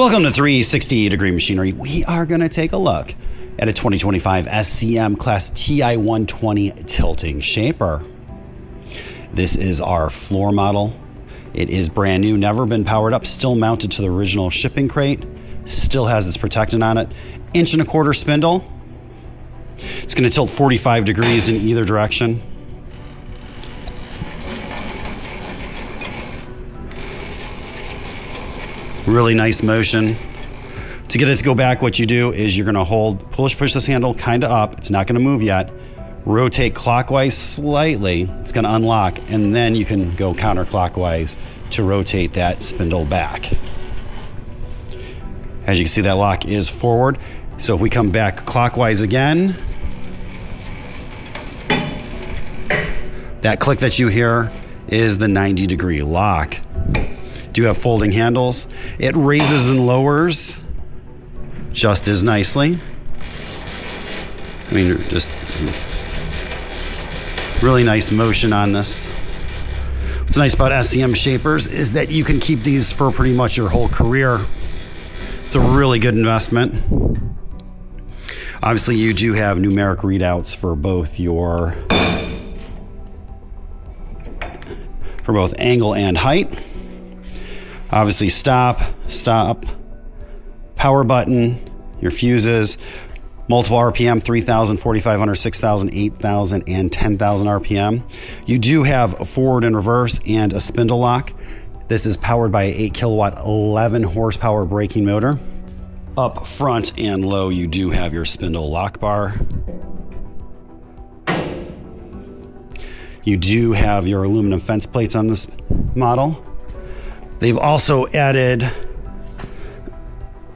Welcome to 360 Degree Machinery. We are going to take a look at a 2025 SCM Class TI120 tilting shaper. This is our floor model. It is brand new, never been powered up, still mounted to the original shipping crate, still has its protectant on it. 1.25 inch spindle. It's going to tilt 45 degrees in either direction. Really nice motion. To get it to go back, what you do is you're gonna push this handle kind of up. It's not gonna move yet. Rotate clockwise slightly. It's gonna unlock, and then you can go counterclockwise to rotate that spindle back. As you can see, that lock is forward. So if we come back clockwise again, that click that you hear is the 90-degree lock. Do have folding handles. It raises and lowers just as nicely. I mean, just really nice motion on this. What's nice about SCM shapers is that you can keep these for pretty much your whole career. It's a really good investment. Obviously, you do have numeric readouts for both angle and height. Obviously stop, power button, your fuses, multiple RPM, 3,000, 4,500, 6,000, 8,000, and 10,000 RPM. You do have a forward and reverse and a spindle lock. This is powered by an 8 kilowatt, 11 horsepower braking motor. Up front and low, you do have your spindle lock bar. You do have your aluminum fence plates on this model. They've also added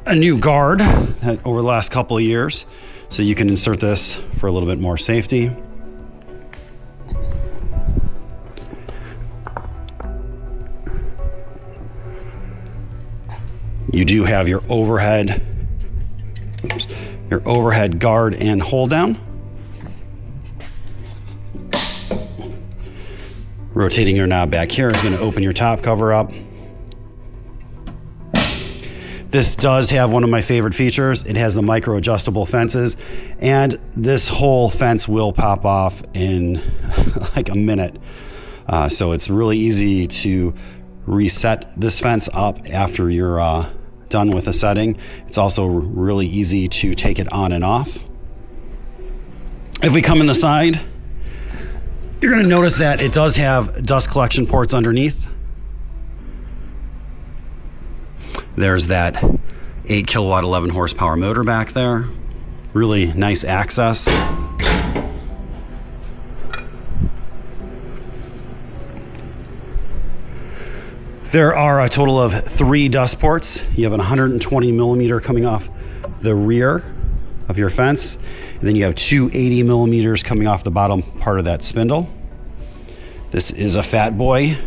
a new guard over the last couple of years, so you can insert this for a little bit more safety. You do have your overhead guard and hold down. Rotating your knob back here is going to open your top cover up. This does have one of my favorite features. It has the micro adjustable fences, and this whole fence will pop off in like a minute. So it's really easy to reset this fence up after you're done with the setting. It's also really easy to take it on and off. If we come in the side, you're going to notice that it does have dust collection ports underneath. There's that 8 kilowatt, 11 horsepower motor back there. Really nice access. There are a total of 3 dust ports. You have a 120 millimeter coming off the rear of your fence. And then you have 2 80 millimeters coming off the bottom part of that spindle. This is a fat boy.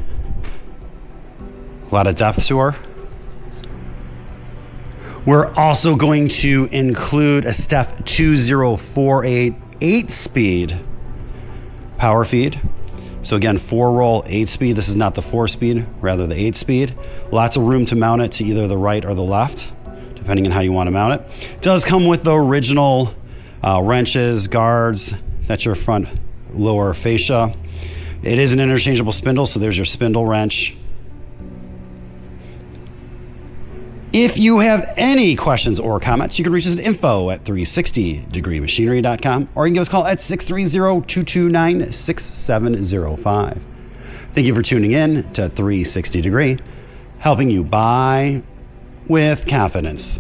A lot of depth to her. We're also going to include a Steff 2048 8-speed power feed. So again, 4-roll 8-speed. This is not the 4-speed, rather the 8-speed. Lots of room to mount it to either the right or the left, depending on how you want to mount it. It does come with the original wrenches, guards. That's your front lower fascia. It is an interchangeable spindle, so there's your spindle wrench. If you have any questions or comments, you can reach us at info@360degreemachinery.com, or you can give us a call at 630-229-6705. Thank you for tuning in to 360 Degree, helping you buy with confidence.